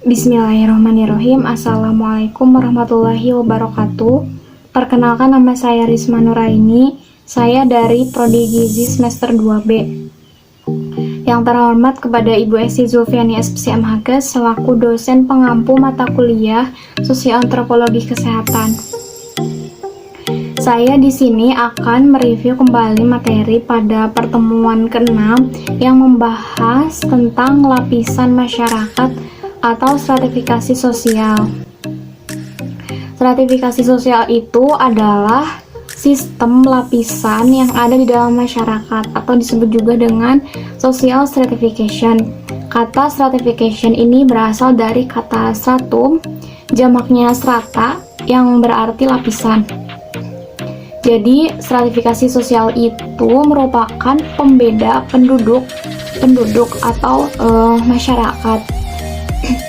Bismillahirrahmanirrahim. Assalamualaikum warahmatullahi wabarakatuh. Perkenalkan, nama saya Risma Nuraini. Saya dari Prodi Gizi semester 2B. Yang terhormat kepada Ibu Esti Zulfiani SPCMHK selaku dosen pengampu mata kuliah Sosial Antropologi Kesehatan. Saya di sini akan mereview kembali materi pada pertemuan ke-6 yang membahas tentang lapisan masyarakat atau stratifikasi sosial. Stratifikasi sosial itu adalah sistem lapisan yang ada di dalam masyarakat atau disebut juga dengan social stratification. Kata stratification ini berasal dari kata stratum, jamaknya strata, yang berarti lapisan. Jadi, stratifikasi sosial itu merupakan pembeda penduduk atau masyarakat,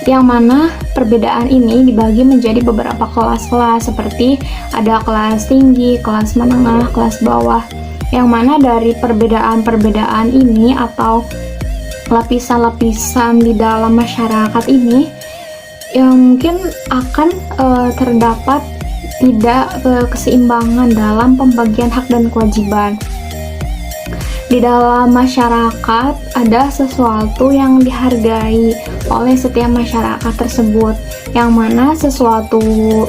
yang mana perbedaan ini dibagi menjadi beberapa kelas-kelas, seperti ada kelas tinggi, kelas menengah, kelas bawah, yang mana dari perbedaan-perbedaan ini atau lapisan-lapisan di dalam masyarakat ini yang mungkin akan terdapat tidak keseimbangan dalam pembagian hak dan kewajiban. Di dalam masyarakat ada sesuatu yang dihargai oleh setiap masyarakat tersebut, yang mana sesuatu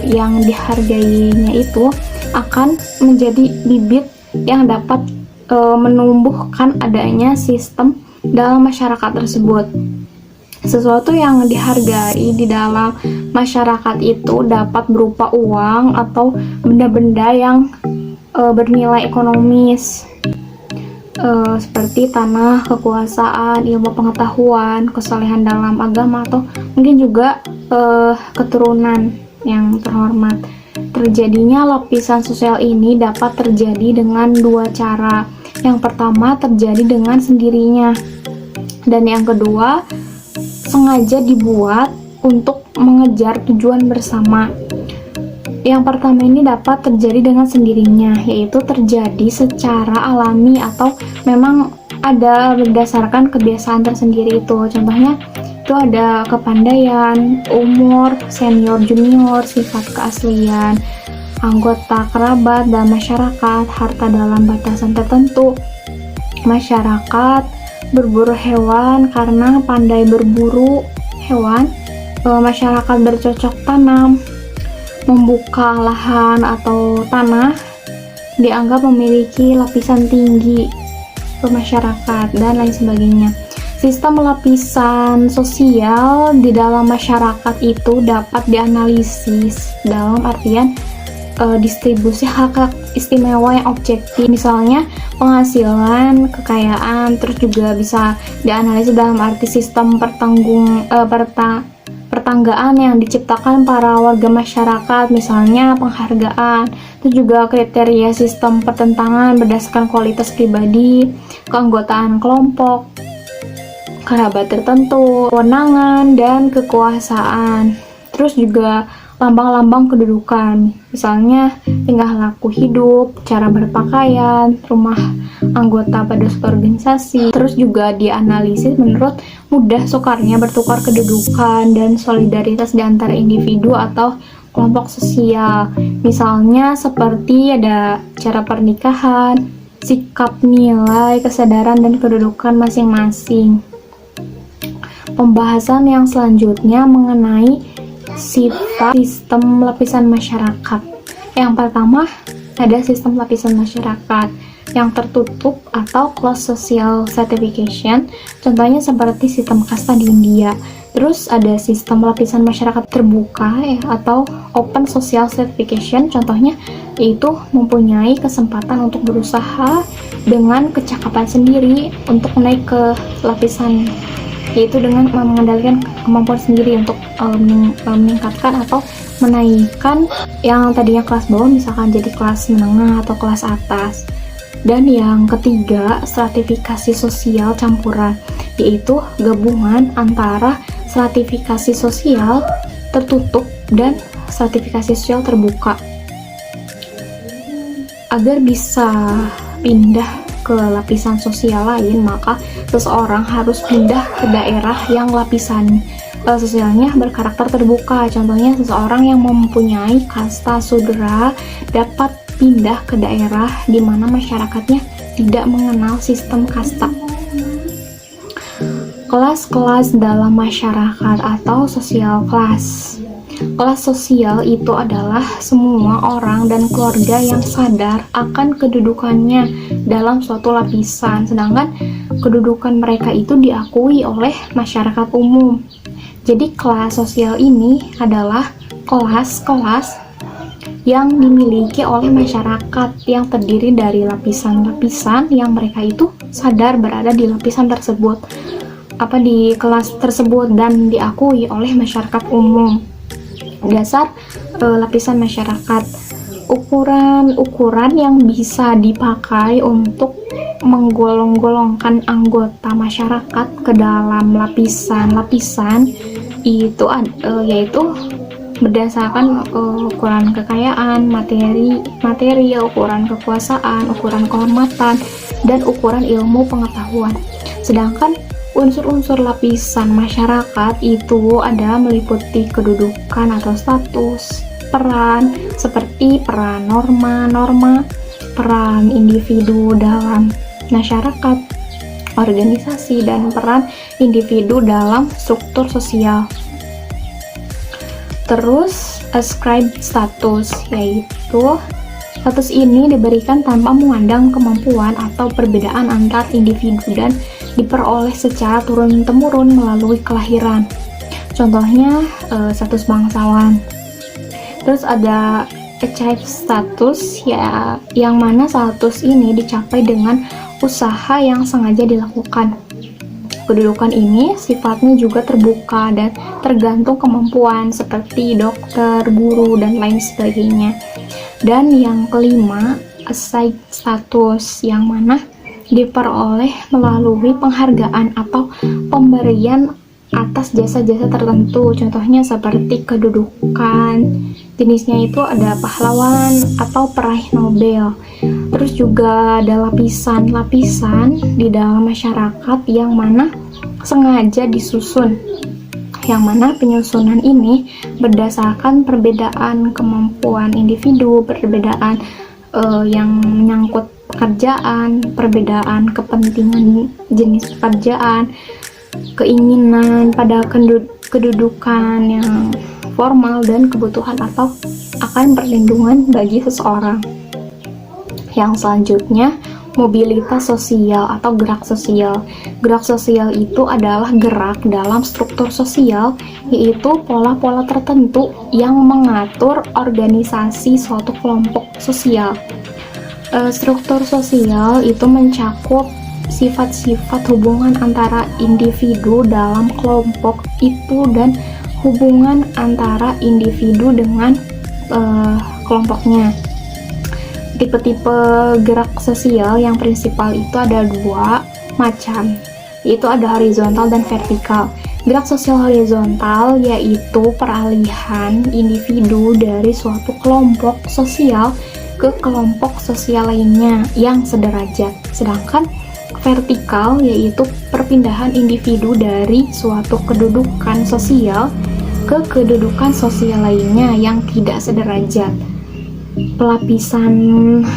yang dihargainya itu akan menjadi bibit yang dapat menumbuhkan adanya sistem dalam masyarakat tersebut. Sesuatu yang dihargai di dalam masyarakat itu dapat berupa uang atau benda-benda yang bernilai ekonomis, seperti tanah, kekuasaan, ilmu pengetahuan, kesolehan dalam agama, atau mungkin juga keturunan yang terhormat. Terjadinya lapisan sosial ini dapat terjadi dengan dua cara. Yang pertama terjadi dengan sendirinya, dan yang kedua sengaja dibuat untuk mengejar tujuan bersama. Yang pertama ini dapat terjadi dengan sendirinya, yaitu terjadi secara alami atau memang ada berdasarkan kebiasaan tersendiri itu. Contohnya itu ada kepandaian, umur, senior junior, sifat keaslian, anggota kerabat dan masyarakat, harta dalam batasan tertentu, masyarakat berburu hewan karena pandai berburu hewan, masyarakat bercocok tanam, membuka lahan atau tanah dianggap memiliki lapisan tinggi ke masyarakat, dan lain sebagainya. Sistem lapisan sosial di dalam masyarakat itu dapat dianalisis dalam artian distribusi hak istimewa yang objektif, misalnya penghasilan, kekayaan, terus juga bisa dianalisis dalam arti sistem pertanggaan yang diciptakan para warga masyarakat, misalnya penghargaan, itu juga kriteria sistem pertentangan berdasarkan kualitas pribadi, keanggotaan kelompok, kerabat tertentu, kewenangan, dan kekuasaan. Terus juga lambang-lambang kedudukan, misalnya tingkah laku hidup, cara berpakaian, rumah anggota pada suatu organisasi. Terus juga dianalisis menurut mudah sukarnya bertukar kedudukan dan solidaritas di antara individu atau kelompok sosial. Misalnya seperti ada cara pernikahan, sikap, nilai, kesadaran, dan kedudukan masing-masing. Pembahasan yang selanjutnya mengenai sifat sistem lapisan masyarakat. Yang pertama ada sistem lapisan masyarakat yang tertutup atau closed social stratification, contohnya seperti sistem kasta di India. Terus ada sistem lapisan masyarakat terbuka atau open social stratification, contohnya yaitu mempunyai kesempatan untuk berusaha dengan kecakapan sendiri untuk naik ke lapisan, yaitu dengan mengendalikan kemampuan sendiri untuk meningkatkan atau menaikkan yang tadinya kelas bawah misalkan jadi kelas menengah atau kelas atas. Dan yang ketiga, stratifikasi sosial campuran, yaitu gabungan antara stratifikasi sosial tertutup dan stratifikasi sosial terbuka. Agar bisa pindah ke lapisan sosial lain, maka seseorang harus pindah ke daerah yang lapisan sosialnya berkarakter terbuka. Contohnya seseorang yang mempunyai kasta sudra dapat pindah ke daerah di mana masyarakatnya tidak mengenal sistem kasta. Kelas-kelas dalam masyarakat atau social class. Kelas sosial itu adalah semua orang dan keluarga yang sadar akan kedudukannya dalam suatu lapisan, sedangkan kedudukan mereka itu diakui oleh masyarakat umum. Jadi kelas sosial ini adalah kelas-kelas yang dimiliki oleh masyarakat yang terdiri dari lapisan-lapisan yang mereka itu sadar berada di lapisan tersebut, di kelas tersebut, dan diakui oleh masyarakat umum. Dasar lapisan masyarakat, ukuran-ukuran yang bisa dipakai untuk menggolong-golongkan anggota masyarakat ke dalam lapisan-lapisan itu yaitu berdasarkan ukuran kekayaan, materi, ukuran kekuasaan, ukuran kehormatan, dan ukuran ilmu pengetahuan. Sedangkan unsur-unsur lapisan masyarakat itu ada meliputi kedudukan atau status, peran seperti peran norma, peran individu dalam masyarakat, organisasi, dan peran individu dalam struktur sosial. Terus ascribe status, yaitu status ini diberikan tanpa memandang kemampuan atau perbedaan antar individu dan diperoleh secara turun-temurun melalui kelahiran. Contohnya status bangsawan. Terus ada achieve status, ya, yang mana status ini dicapai dengan usaha yang sengaja dilakukan. Kedudukan ini sifatnya juga terbuka dan tergantung kemampuan seperti dokter, guru, dan lain sebagainya. Dan yang kelima, assign status, yang mana diperoleh melalui penghargaan atau pemberian atas jasa-jasa tertentu. Contohnya seperti kedudukan, jenisnya itu ada pahlawan atau peraih Nobel. Terus juga ada lapisan-lapisan di dalam masyarakat yang mana sengaja disusun, yang mana penyusunan ini berdasarkan perbedaan kemampuan individu, perbedaan yang menyangkut pekerjaan, perbedaan kepentingan jenis pekerjaan, keinginan pada kedudukan yang formal, dan kebutuhan atau akan perlindungan bagi seseorang. Yang selanjutnya, mobilitas sosial atau gerak sosial. Gerak sosial itu adalah gerak dalam struktur sosial, yaitu pola-pola tertentu yang mengatur organisasi suatu kelompok sosial. Struktur sosial itu mencakup sifat-sifat hubungan antara individu dalam kelompok itu dan hubungan antara individu dengan kelompoknya. Tipe-tipe gerak sosial yang prinsipal itu ada dua macam, yaitu ada horizontal dan vertikal. Gerak sosial horizontal yaitu peralihan individu dari suatu kelompok sosial ke kelompok sosial lainnya yang sederajat. Sedangkan vertikal yaitu perpindahan individu dari suatu kedudukan sosial ke kedudukan sosial lainnya yang tidak sederajat. Pelapisan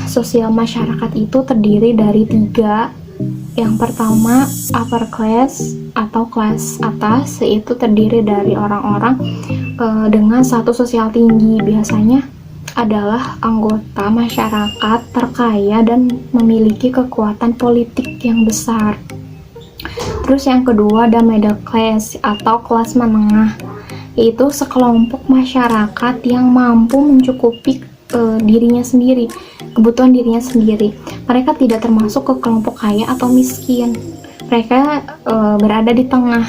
sosial masyarakat itu terdiri dari 3. Yang pertama, upper class atau kelas atas, yaitu terdiri dari orang-orang dengan status sosial tinggi, biasanya adalah anggota masyarakat terkaya dan memiliki kekuatan politik yang besar. Terus yang kedua ada middle class atau kelas menengah, yaitu sekelompok masyarakat yang mampu mencukupi dirinya sendiri, kebutuhan dirinya sendiri. Mereka tidak termasuk ke kelompok kaya atau miskin. Mereka berada di tengah.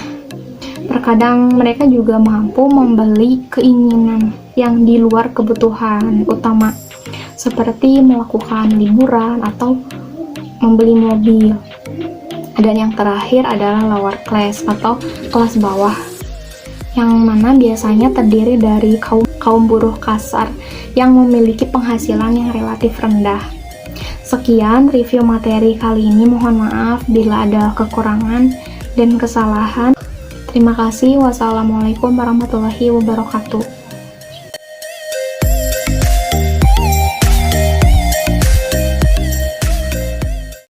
Terkadang mereka juga mampu membeli keinginan yang di luar kebutuhan utama, seperti melakukan liburan atau membeli mobil. Dan yang terakhir adalah lower class atau kelas bawah, yang mana biasanya terdiri dari kaum buruh kasar yang memiliki penghasilan yang relatif rendah. Sekian review materi kali ini, mohon maaf bila ada kekurangan dan kesalahan. Terima kasih. Wassalamualaikum warahmatullahi wabarakatuh.